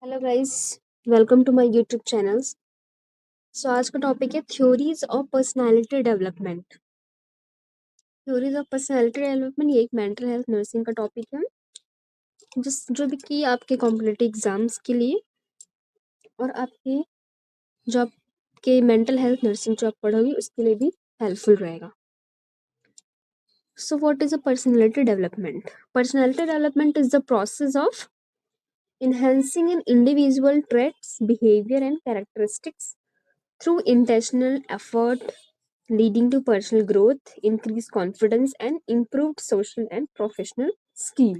Hello guys, welcome to my YouTube channels. So आज का topic है theories of personality development. Theories of personality development ये एक mental health nursing का topic है जिस जो भी कि आपके कॉम्पिटिटिव एग्जाम्स के लिए और आपके जो आपके मेंटल हेल्थ नर्सिंग जो आप पढ़ोगे उसके लिए भी हेल्पफुल रहेगा। So what is a personality development? Personality development is the process of enhancing an individual traits, behavior and characteristics through intentional effort leading to personal growth, increased confidence, and improved social and professional skill.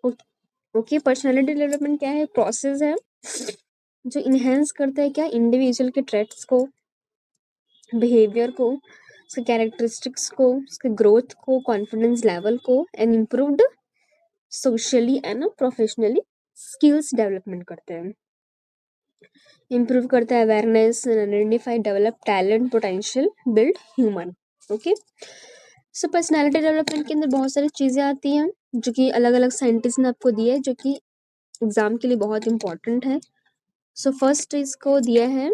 Okay, personality development क्या है? Process है जो enhance करता है क्या individual के traits को, behaviour को, उसके कैरेक्टरिस्टिक्स को, उसके ग्रोथ को, कॉन्फिडेंस लेवल को and improved socially and professionally skills development करते हैं। इम्प्रूव करता है awareness and identify develop talent potential build human. Okay, so personality development के अंदर बहुत सारी चीज़ें आती हैं जो कि अलग अलग साइंटिस्ट ने आपको दिया है जो कि एग्जाम के लिए बहुत इंपॉर्टेंट है। सो फर्स्ट इसको दिया है,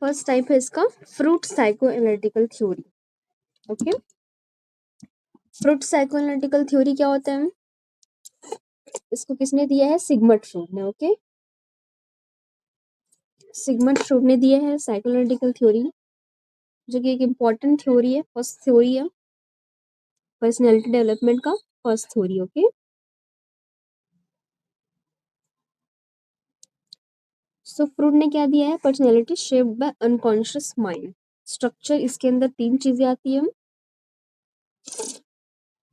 फर्स्ट टाइप है इसका fruit psycho analytical theory. Okay, fruit psycho analytical theory क्या होता है? इसको किसने दिया है? सिगमंड फ्रूड ने। ओके, सिगमंड फ्रूड ने दिया है साइको एनालिटिकल थ्योरी जो कि एक इम्पॉर्टेंट थ्योरी है, फर्स्ट थ्योरी है पर्सनैलिटी डेवलपमेंट का, फर्स्ट थ्योरी। ओके, सो फ्रूड ने क्या दिया है? Personality shaped by unconscious mind. Structure इसके अंदर तीन चीजें आती हैं।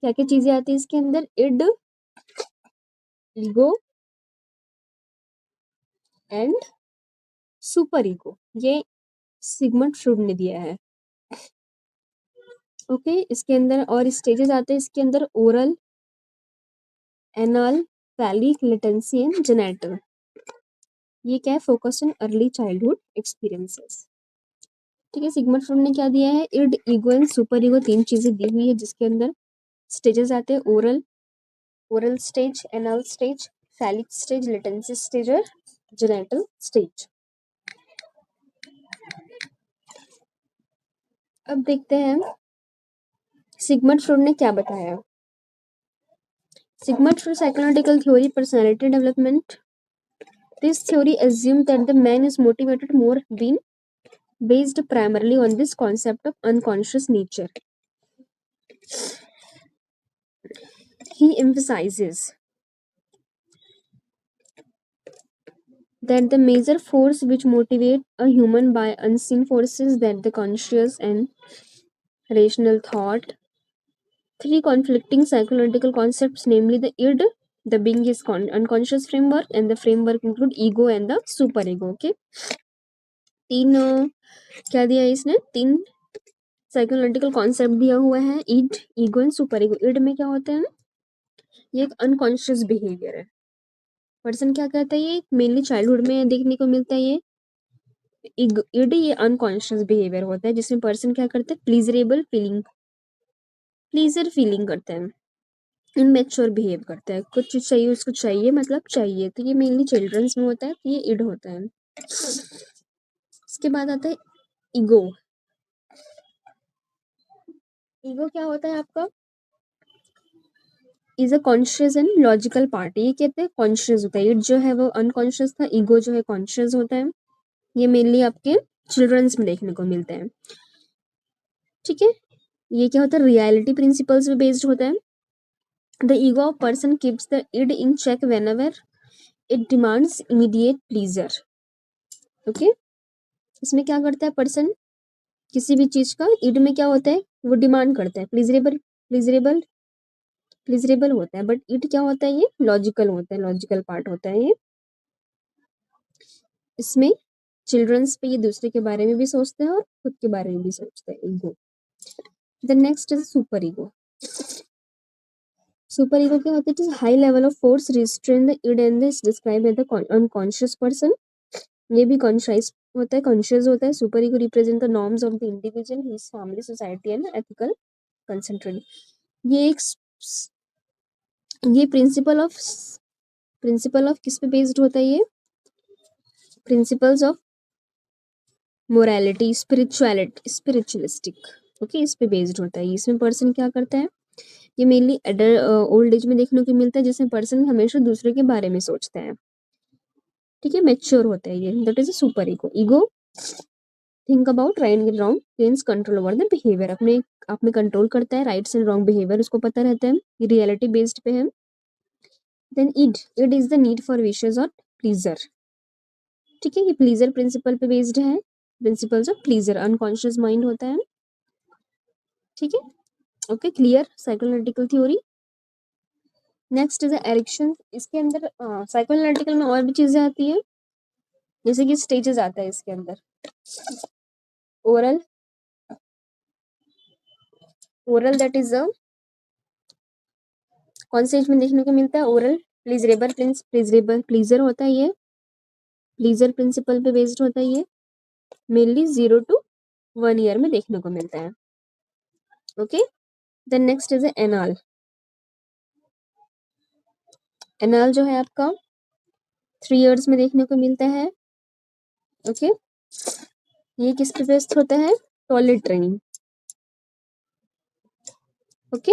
क्या क्या चीजें आती है इसके अंदर? Id, ego and super ego. ये सिगमंड फ्रूड ने दिया है। ओके, इसके अंदर और स्टेजेस आते हैं इसके अंदर: oral, anal, phallic, latency and genital. ये क्या है? Focus on early childhood experiences. ठीक है, सिगमंड फ्रूड ने क्या दिया है? Id, ego and super ego, तीन चीजें दी हुई है जिसके अंदर स्टेजेस आते हैं: oral, oral stage, anal stage, phallic stage, latency stage और जेनेटल स्टेज। अब देखते हैं सिगमंड फ्रूड ने क्या बताया। Sigmund Freud psychological theory personality development. This theory assumed that the man is motivated more being based primarily on this concept of unconscious nature. He emphasizes that the major force which motivate a human by unseen forces that the conscious and rational thought. Three conflicting psychological concepts, namely the id, the being is unconscious framework, and the framework include ego and the superego. Okay, तीन क्या दिया है इसने? तीन psychological concept दिया हुआ है: id, ego and super ego. Id में क्या होता है? ये एक अनकॉन्शियस बिहेवियर है। पर्सन क्या करता है? ये मेनली चाइल्डहुड में देखने को मिलता है। ये इड ये अनकॉन्शियस बिहेवियर होता है जिसमें पर्सन क्या करता है? प्लीजरेबल फीलिंग, प्लीजर फीलिंग करता है, इनमेच्योर बिहेव करता है, कुछ चीज चाहिए उसको चाहिए मतलब चाहिए। तो ये मेनली चिल्ड्रंस में होता है, तो ये इड होता है। इसके बाद आता है ईगो। ईगो क्या होता है आपका? Is a conscious and logical part. ये कहते हैं कॉन्शियस होता है। इट जो है वो अनकॉन्शियस था, ईगो जो है कॉन्शियस होता है। ये मेनली आपके चिल्ड्रंस में देखने को मिलते हैं। ठीक है, ये क्या होता है? रियलिटी प्रिंसिपल्स पे बेस्ड होता है। The ego of person keeps the id in check whenever it demands immediate pleasure. Okay, इसमें क्या करता है पर्सन? किसी भी चीज का इड में क्या होता है? वो डिमांड करता है, प्लीजरेबल प्लीजरेबल प्लीजरेबल होता है। बट इट क्या होता है? ये लॉजिकल होता है, लॉजिकल पार्ट होता है ये। इसमें चिल्ड्रंस पे ये दूसरे के बारे में भी सोचते हैं और खुद के बारे में भी सोचते हैं, ego. The next is super ego. Super ego क्या होता है? It is high level of force restrain the id and this describe as the unconscious person. ये भी कॉन्शियस होता है, कॉन्शियस होता है। Super ego represent the norms of the individual, his family, society and ethical concentrate. ये एक ये principle of किस पे बेस्ड होता है? ये principles of morality, spiritualistic, okay, इस पे बेस्ड होता है। इसमें पर्सन क्या करता है, ये मेनली ओल्ड एज में देखने को मिलता है, जिसमें पर्सन हमेशा दूसरे के बारे में सोचता है, ठीक है, मेच्योर होता है ये, that is a super ego. Ego think about right and wrong, gains control over the behaviour, अपने आप में कंट्रोल करता है, राइट्स एंड रॉन्ग बिहेवियर उसको पता रहता है, ये रियलिटी बेस्ड पे है। Then id is the need for wishes और प्लीजर, ठीक है, ये प्लीजर प्रिंसिपल पे बेस्ड है, principles of pleasure, unconscious mind होता है, ठीक है, okay, clear psychoanalytical theory. Next is Erikson, इसके अंदर साइकोएनालिटिकल में और भी चीजें आती है, जैसे कि स्टेजेस आता है इसके अंदर, oral, oral that is a कौन से एज में देखने को मिलता है, ओरल प्लीजरेबल प्लीजर होता है ये, प्लीजर प्रिंसिपल पे बेस्ड होता है ये, मेनली 0 to 1 year में देखने को मिलता है, okay. Then next is anal, anal जो है आपका 3 years में देखने को मिलता है, ओके, ये किस पे बेस्ड होता है, टॉयलेट ट्रेनिंग, ओके,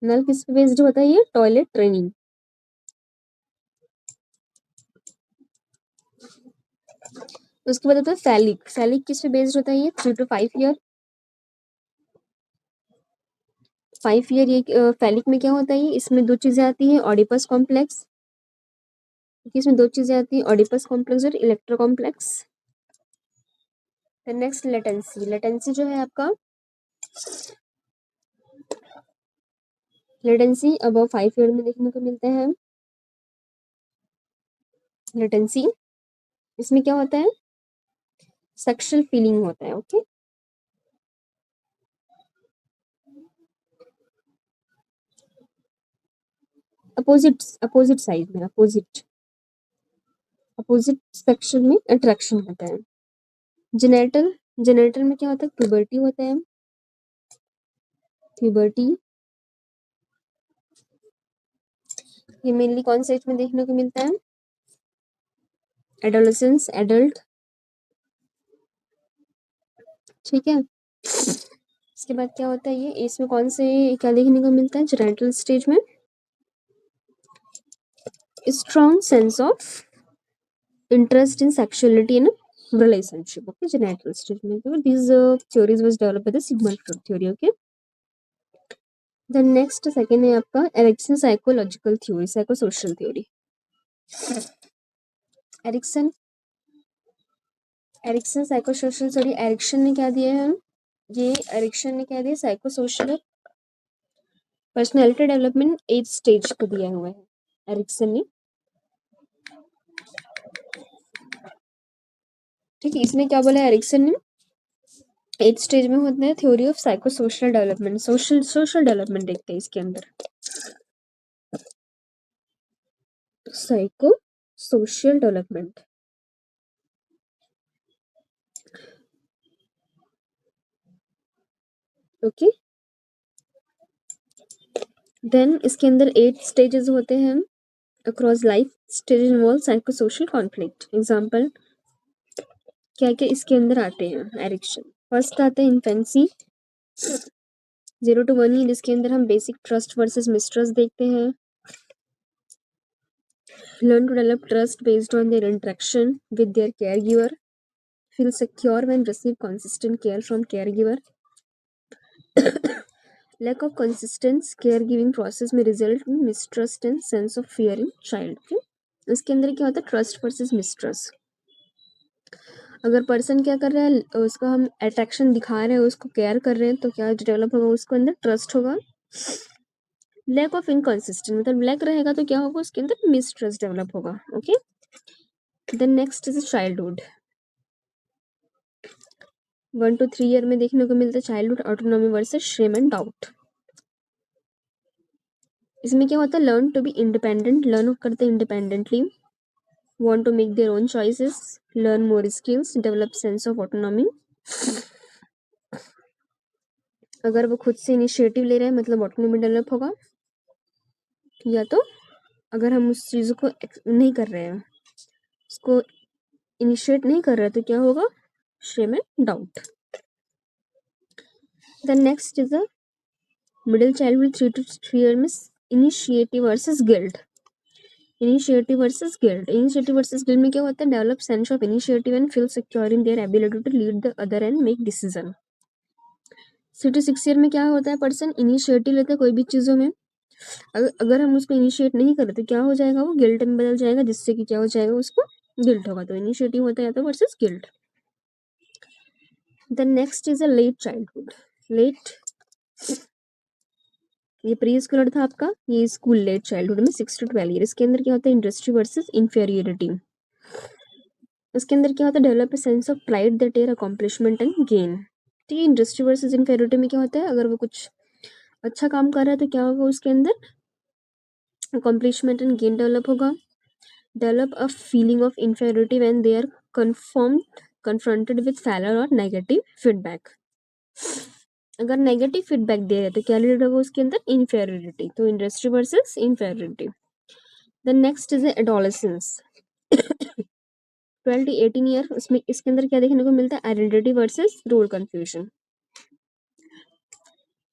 एनाल किस पे बेस्ड होता है, ये टॉयलेट ट्रेनिंग। उसके बाद होता है फैलिक, फैलिक किस पे बेस्ड होता है, ये 3 to 5 year, 5 year, ये फैलिक में क्या होता है, ये इसमें दो चीजें आती है, ऑडिपस कॉम्प्लेक्स, क्योंकि इसमें दो चीजें आती है, ऑडिपस कॉम्प्लेक्स और electro complex. Next latency, latency जो है आपका, लेटेंसी अबव 5 year में देखने को मिलता है, लेटेंसी, इसमें क्या होता है, सेक्सुअल फीलिंग होता है, ओके। अपोजिट अपोजिट साइड में, अपोजिट सेक्शन में अट्रैक्शन होता है। जेनेटल, जेनेटल में क्या होता है, प्यूबर्टी होता है, प्यूबर्टी, ये मेनली कौन से एज में देखने को मिलता है, एडोलेसेंस, एडल्ट, ठीक है। इसके बाद क्या होता है, ये इसमें कौन से क्या देखने को मिलता है, जेनेटल स्टेज में strong sense of interest in sexuality in a relationship, okay, genital stage में, okay? These theories was developed by the Sigmund Freud theory, okay. The next second है आपका Erikson psychological theory, psychosocial theory. Erikson, Erikson psychosocial theory, Erikson ने क्या दिया है, ये Ericsson ने क्या दिया, साइकोसोशल पर्सनालिटी डेवलपमेंट 8 स्टेज को दिया हुआ है एरिक्सन ने, ठीक है। इसमें क्या बोला एरिक्सन ने, 8 स्टेज में होते हैं, theory of psychosocial development, social development देखते हैं इसके अंदर, psycho social development, okay. Then इसके अंदर 8 स्टेजेस होते हैं across life, stage involve psychosocial conflict, example क्या क्या इसके अंदर आते हैं, एरिक्शन, फर्स्ट आते हैं इन्फेंसी, 0 to 1 year, जिसके अंदर हम बेसिक ट्रस्ट वर्सेस मिसट्रस्ट देखते हैं, learn to develop trust based on their interaction with their care giver, feel secure when receive consistent care from caregiver, lack of consistent caregiving process may result in mistrust and sense of fear in child, okay? इसके अंदर क्या होता है, trust versus mistrust, अगर person क्या कर रहा है, उसको हम अट्रैक्शन दिखा रहे हैं, उसको केयर कर रहे हैं, तो क्या डेवलप होगा, उसको अंदर ट्रस्ट होगा। लैक ऑफ इनकंसिस्टेंट, मतलब लैक रहेगा तो क्या होगा, उसके अंदर मिसट्रस्ट डेवलप होगा, okay. Then next is childhood, 1 to 3 year में देखने को मिलता है childhood autonomy versus shame and doubt. इसमें क्या होता है, learn to be independent, learn करते independently, want to make their own choices, learn more skills, develop sense of autonomy, अगर वो खुद से इनिशिएटिव ले रहे हैं मतलब ऑटोनॉमी डेवलप होगा। या तो अगर हम उस चीज़ को नहीं कर रहे हैं, उसको इनिशिएट नहीं कर रहे, तो क्या होगा? Shame and doubt. The next is a middle childhood 3 to 3 year में initiative versus guilt. Initiative versus guilt में क्या होता है? Develop sense of initiative and feel secure in their ability to lead the other and make decision. 3 to 6 year में क्या होता है? Person initiative लेता है कोई भी चीज़ों में. अगर हम उसको इनिशिएट नहीं करें तो क्या हो जाएगा? वो गिल्ट में बदल जाएगा, जिससे कि क्या हो जाएगा? उसको गिल्ट होगा. तो इनिशिएटिव होता है तो versus guilt. The next is a late childhood. Late, ये प्री स्कूलर था आपका, ये स्कूल. लेट चाइल्डहुड में 6 to 12 year. इसके अंदर क्या होता है? Industry versus inferiority. इसके अंदर क्या होता है? Develop a sense of pride that year accomplishment and gain. ठीक है. इंडस्ट्री वर्सेस इंफीरियरिटी में क्या होता है? अगर वो कुछ अच्छा काम कर रहा है तो क्या होगा? उसके अंदर अकॉम्प्लिशमेंट एंड गेन डेवलप होगा. Develop a feeling of inferiority when they are confronted with failure or negative feedback. अगर नेगेटिव फीडबैक दे रहे हैं तो क्या लीड होगा उसके अंदर? इन्फेरियोरिटी. तो industry versus inferiority. The next is adolescence. 12 to 18 year. उसमें इसके अंदर क्या देखने को मिलता है? Identity versus role confusion.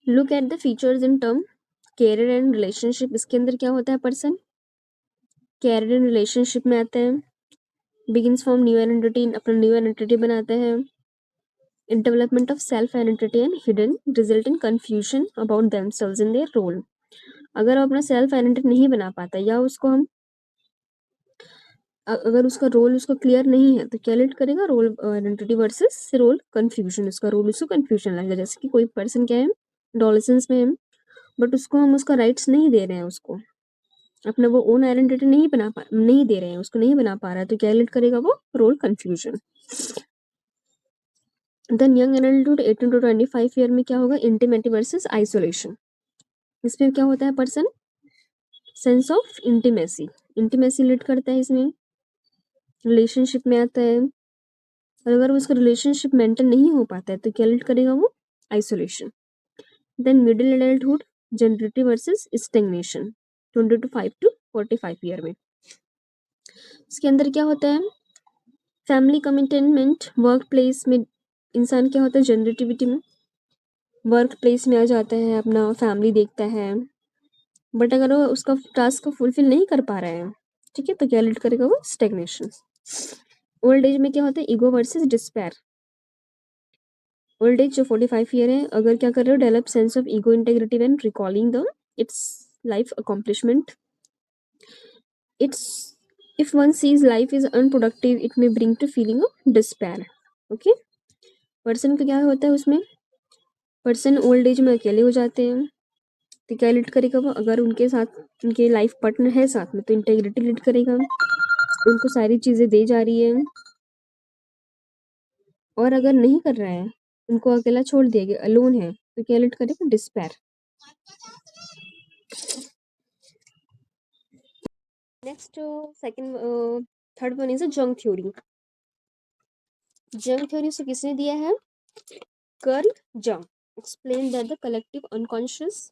Look at the features in term career and relationship. इसके अंदर क्या होता है? पर्सन कैरियर एंड रिलेशनशिप में आते हैं. बिगिंस फॉर्म न्यू आइडेंटिटी, अपना न्यू आइडेंटिटी बनाते हैं. In development of self-identity and hidden result in confusion about themselves in their role. अगर वो अपना सेल्फ आइडेंटिटी नहीं बना पाता या उसको हम अगर उसका रोल उसको क्लियर नहीं है तो क्या लीड करेगा? Role identity versus role confusion. उसका रोल उसको कंफ्यूजन लगेगा. जैसे कि कोई पर्सन क्या है? एडोलेसेंस में है, बट उसको हम उसका राइट्स नहीं दे रहे हैं, उसको अपना वो ओन आइडेंटिटी नहीं दे रहे हैं, उसको नहीं बना पा रहा है, तो क्या लीड करेगा? वो role confusion. Then young adulthood 18 to 25 year में क्या होगा? Intimacy versus isolation. इसमें क्या होता है? Person sense of intimacy lead करता है. इसमें रिलेशनशिप में आता है, और अगर उसका रिलेशनशिप मेंटेन नहीं हो पाता है तो क्या लीड करेगा? वो isolation. Then middle adulthood generative versus stagnation. 22 to 5 to 45 year में इसके अंदर क्या होता है? Family commitment. वर्क प्लेस में इंसान क्या होता है? जनरेटिविटी में वर्क प्लेस में आ जाता है, अपना फैमिली देखता है, बट अगर वो उसका टास्क को फुलफिल नहीं कर पा रहे हैं, ठीक है, तो क्या लीड करेगा? वो स्टेगनेशन. ओल्ड एज में क्या होता है? Ego versus despair. Old age जो 45 year है, अगर क्या कर रहे हो? Develop sense of ego integrity when recalling the its life accomplishment. It's if one sees life is unproductive it may bring to feeling of despair. Okay. Person का क्या होता है? उसमें पर्सन ओल्ड एज में अकेले हो जाते हैं, तो क्या लीड करेगा? वो अगर उनके साथ उनके लाइफ पार्टनर है साथ में तो इंटेग्रिटी लीड करेगा, उनको सारी चीजें दे जा रही है. और अगर नहीं कर रहा है, उनको अकेला छोड़ दिया गया, अलोन है, तो क्या लीड करेगा? Despair. Next second third one is a जंग थ्योरी. जंग थ्योरी से किसने दिया है? कर्ल जंग. Explain that the collective unconscious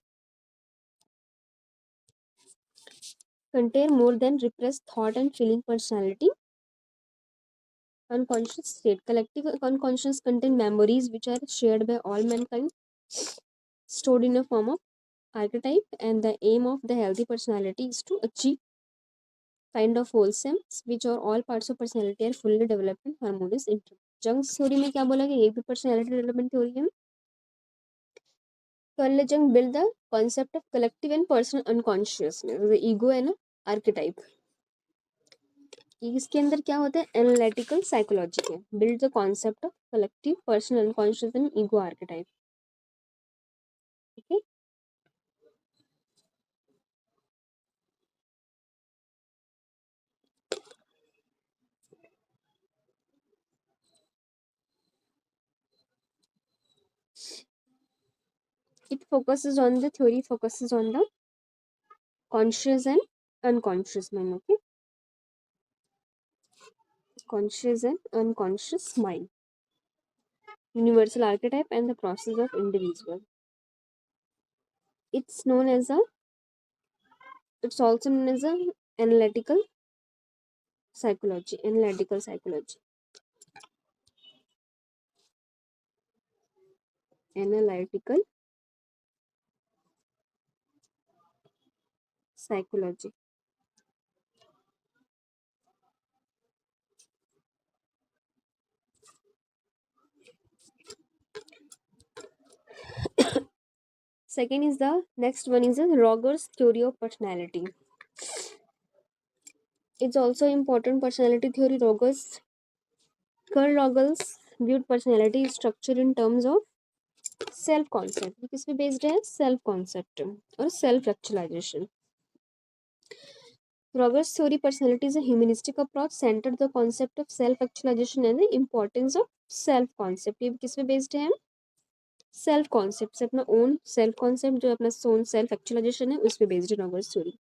contain more than repressed thought and feeling personality. Unconscious state. Collective unconscious contain memories which are shared by all mankind, stored in a form of archetype, and the aim of the healthy personality is to achieve kind of wholesome which are all parts of personality are fully developed and harmonious into. Jung's theory में क्या बोला गया? ये भी personality development theory है. Carl Jung build the concept of collective and personal unconsciousness. Ego है ना, archetype. इसके अंदर क्या होता है? एनालिटिकल साइकोलॉजी है. Build the concept of collective personal unconscious and ego archetype. ठीक है. It focuses on the theory focuses on the conscious and unconscious mind. Okay. Conscious and unconscious mind, universal archetype, and the process of individual. It's known as a It's also known as a analytical psychology. Analytical psychology. Analytical psychology. Second is the next one is the Rogers theory of personality. It's also important personality theory. Carl Rogers viewed personality structure in terms of self concept. ये किस पे based है? Self concept और self actualization. Robert's theory personality is a humanistic approach centered the concept of self actualization and the importance of self concept. ये किस पे based है? Self concept से, अपना ओन सेल्फ कॉन्सेप्ट जो अपना ओन सेल्फ एक्चुअलाइजेशन है उस पे बेस्ड है Roberts theory.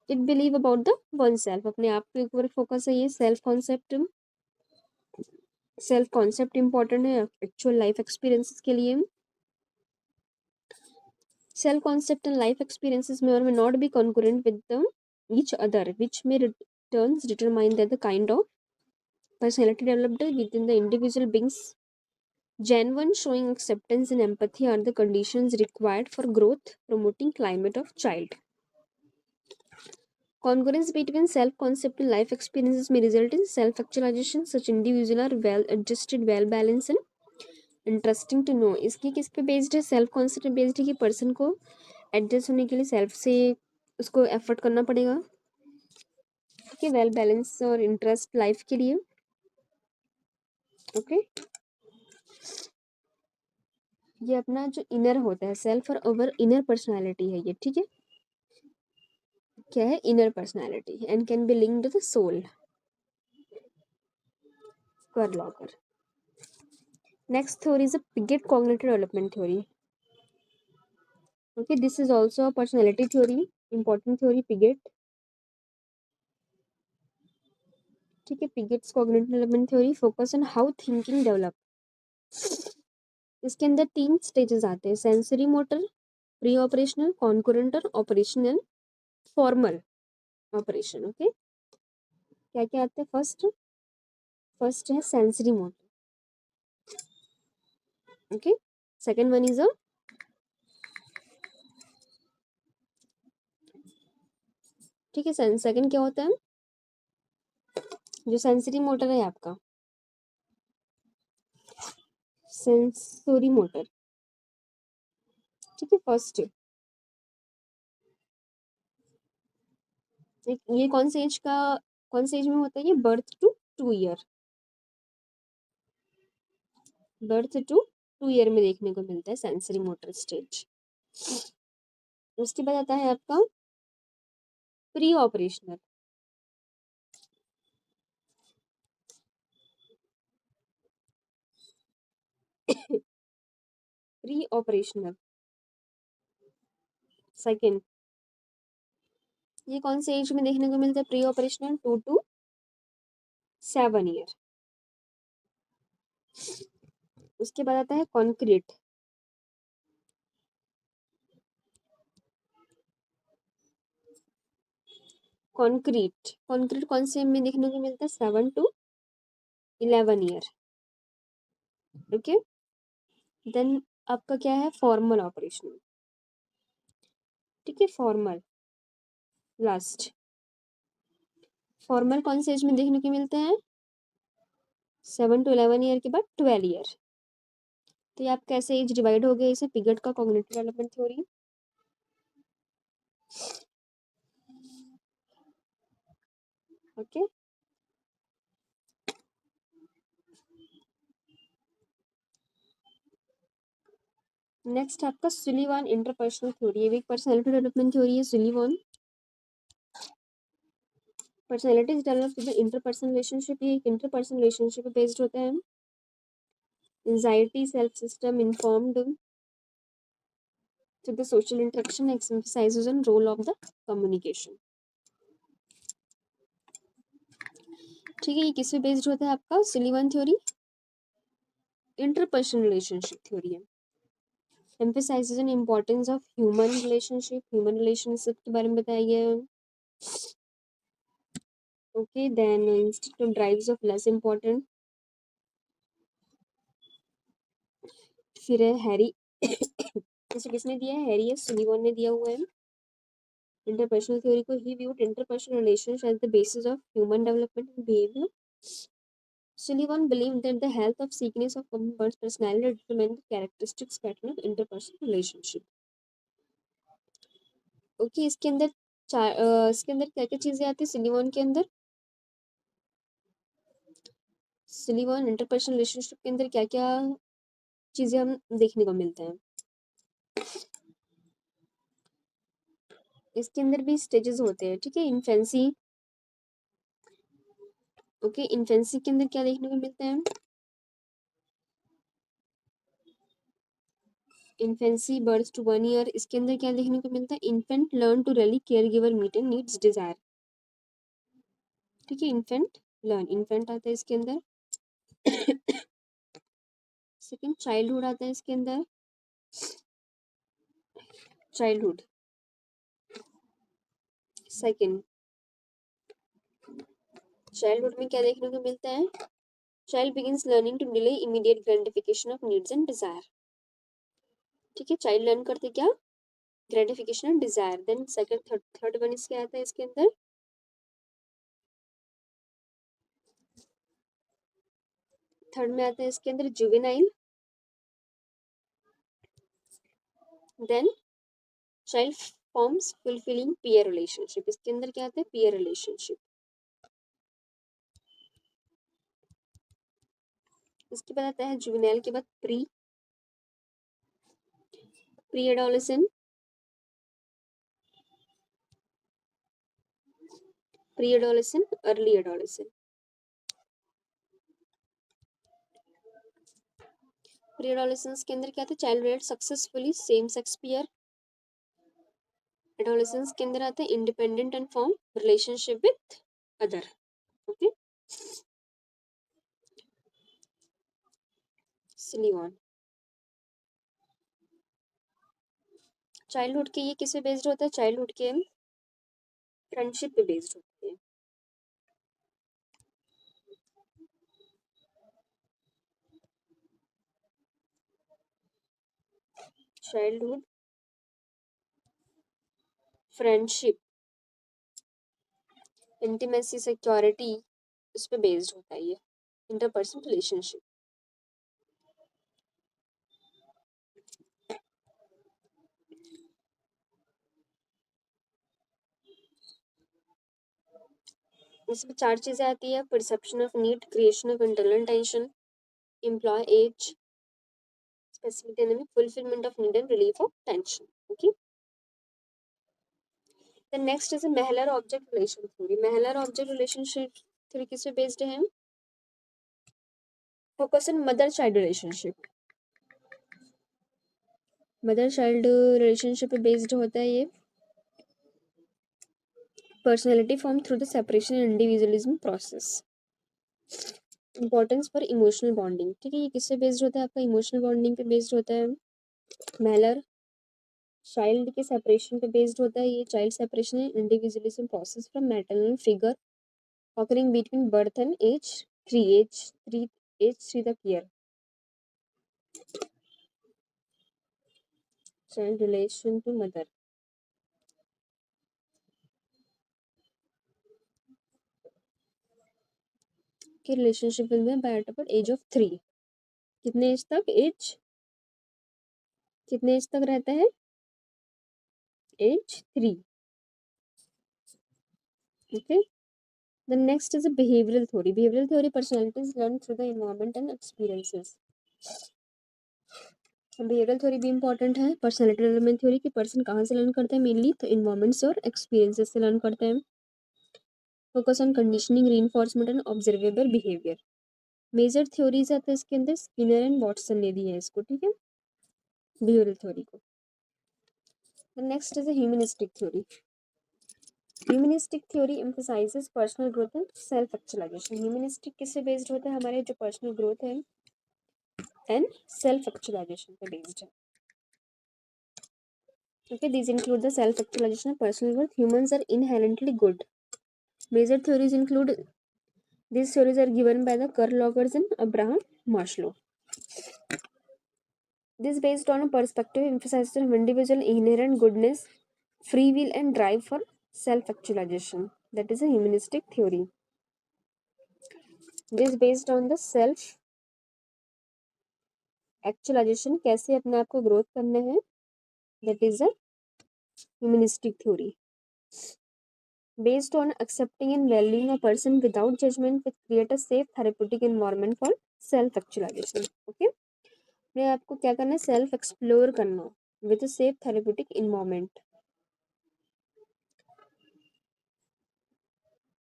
It believe about the one self, अपने आप के ऊपर फोकस है. ये सेल्फ कॉन्सेप्ट इंपॉर्टेंट है एक्चुअल लाइफ एक्सपीरियंसेस के लिए. Self concept and life experiences may or may not be concurrent with each other, which may returns determine that the kind of personality developed within the individual beings. Genuine showing acceptance and empathy are the conditions required for growth, promoting climate of child. Congruence between self-concept and life experiences may result in self-actualization. Such individuals are well-adjusted, well-balanced, and interesting to know. इसकी किस पे based है? Self concept based है कि person को adjust होने के लिए सेल्फ से उसको एफर्ट करना पड़ेगा. ओके, वेल बैलेंस और इंटरेस्ट लाइफ के लिए. ओके, ये अपना जो इनर होता है सेल्फ और ओवर इनर पर्सनालिटी है ये. ठीक है, क्या है? Inner personality and can be linked to the soul. कर लॉकर. Next theory is a Piaget cognitive development theory. Okay, this is also a personality theory, important theory Piaget. ठीक है, Piaget's cognitive development theory focus on how thinking develop. इसके अंदर 3 stages आते हैं: sensory motor, pre operational, concurrent और operational formal operation. Okay, क्या क्या आते हैं? फर्स्ट है sensory motor. Okay, second one is a ठीक है, सेकंड क्या होता है? जो सेंसरी मोटर है आपका, सेंसरी मोटर. ठीक है, फर्स्ट ये कौन से एज में होता है? ये बर्थ टू 2 ईयर में देखने को मिलता है सेंसरी मोटर स्टेज. उसके बाद आता है आपका pre operational. Pre operational second. ये कौन से एज में देखने को मिलता है? Pre operational 2 to 7 year. उसके बाद आता है कॉन्क्रीट. कॉन्क्रीट कौन से में देखने को मिलता है? 7 to 11 ईयर. ओके, देन आपका क्या है? Formal operational. ठीक है, फॉर्मल लास्ट. फॉर्मल कौन से एज में देखने को मिलते हैं? 7 to 11 ईयर के बाद 12 ईयर. तो ये आप कैसे एज डिवाइड हो गया? इसे पिगेट का cognitive development theory. Okay, next आपका सुलिवान इंटरपर्सनल थ्योरी. ये भी एक पर्सनालिटी डेवलपमेंट थ्योरी है. Sullivan personality develop with interpersonal relationship. ये एक इंटरपर्सनल रिलेशनशिप पे बेस्ड होता है. Anxiety self system informed to the social interaction emphasizes on role of the communication. ठीक है, ये किस पे बेस्ड होता है आपका? Sullivan theory interpersonal relationship theory है. Emphasises on importance of human relationship के बारे में बताया गया है। Okay, then institute drives of less important. फिर है हैरी इसे किसने दिया है? हैरी एस सुलिवान ने दिया हुआ है। इंटरपर्सनल थ्योरी को ही viewed interpersonal relations as the basis of human development and behaviour. Sullivan believed that the health of sickness of one personality determined the characteristics pattern of interpersonal relationship. Okay, इसके अंदर क्या क्या चीजें आती है Sullivan के अंदर? सुलिवान इंटरपर्सनल रिलेशनशिप के अंदर क्या क्या चीजें हम देखने को मिलते हैं? इसके अंदर भी स्टेजेस होते हैं, ठीक है। इन्फेंसी, ओके, इन्फेंसी के अंदर क्या देखने को मिलता है? इन्फेंसी बर्थ टू 1 ईयर, इसके अंदर क्या देखने को मिलता है? Infant learn to rely care giver meet and needs desire, ठीक है। इन्फेंट लर्न, इन्फेंट आता है इसके अंदर। सेकंड चाइल्डहुड आता है इसके अंदर। चाइल्डहुड सेकंड, चाइल्डहुड में क्या देखने को मिलता है? Child begins learning to delay immediate gratification of needs and desire, ठीक है। चाइल्ड लर्न करते क्या? Gratification and desire. Then second third one इसके आता है इसके अंदर। थर्ड में आता है इसके अंदर juvenile. Then child forms fulfilling peer relationship, इसके अंदर क्या आता है? Peer relationship. इसके बाद आता है जुवेनाइल के बाद pre adolescent, pre adolescent, early adolescent. Pre adolescence के अंदर क्या था? Child read successfully same sex pair. Adolescence के अंदर आता है independent and form relationship with other, okay. सिलियन चाइल्डहुड के ये किस पे बेस्ड होता है? चाइल्डहुड के फ्रेंडशिप पे बेस्ड होते हैं। चाइल्डहुड फ्रेंडशिप, इंटीमेसी, सिक्योरिटी, इस पे बेस्ड होता है ये इंटरपर्सनल रिलेशनशिप। इसमें 4 चीजें आती है। Perception of need, creation of internal tension, employ age, specific dynamic, fulfillment of need and relief of tension, okay. The next is a Mehler object relation theory. Mehler object relationship theory किस पे based है? Focus on mother child relationship, mother child relationship पे based होता है ये। Personality form through the separation and individualism process, importance for emotional bonding, ठीक है। ये किससे बेस्ड होता है? आपका इमोशनल बॉन्डिंग पे बेस्ड होता है। मेलर चाइल्ड के सेपरेशन पे बेस्ड होता है ये। चाइल्ड सेपरेशन है individualism process from maternal figure occurring between birth and age 3 तक year, child relation to mother, के रिलेशनशिप में बाय एट एज ऑफ 3, कितने एज तक? एज कितने एज तक रहता है? Age 3, okay. The next is a behavioral theory. Behavioral theory personalities learn through the environment and experiences. Behavioural theory भी important है। पर्सनैलिटी डेवलपमेंट थ्योरी की पर्सन कहाँ से लर्न करते हैं? मेनली तो इन्वायरमेंट्स और एक्सपीरियंसेस से लर्न करते हैं। Focus on conditioning, reinforcement and observable behaviour. Major theories आते हैं इसके अंदर, स्किनर एंड वॉटसन ने दी है इसको, ठीक है, बिहेवियरल थ्योरी को। Next is a humanistic theory. Humanistic theory emphasizes personal growth and self actualization. Humanistic किससे बेस्ड होता है? हमारे जो पर्सनल ग्रोथ है एंड सेल्फ एक्चुअलाइजेशन पे बेस्ड है। Okay, these include the self-actualization and personal growth. Humans are inherently good. Major theories include these theories are given by the Karl Rogers and Abraham Maslow. This based on a perspective emphasizes of individual inherent goodness, free will, and drive for self-actualization. That is a humanistic theory. This based on the self actualization, कैसे अपने आप को growth करना है. That is a humanistic theory. Based on accepting and valuing a person without judgment will create a safe therapeutic environment for self actualization. Okay, अपने आप को क्या करना है, सेल्फ एक्सप्लोर करना with a safe therapeutic environment.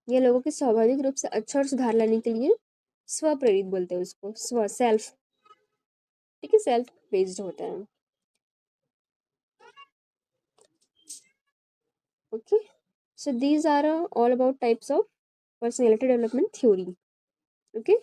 ये लोगों के स्वाभाविक रूप से अच्छा और सुधार लाने के लिए स्व प्रेरित बोलते हैं उसको, स्व सेल्फ. ठीक है, सेल्फ बेस्ड होता है. Okay, so these are all about types of personality development theory. Okay,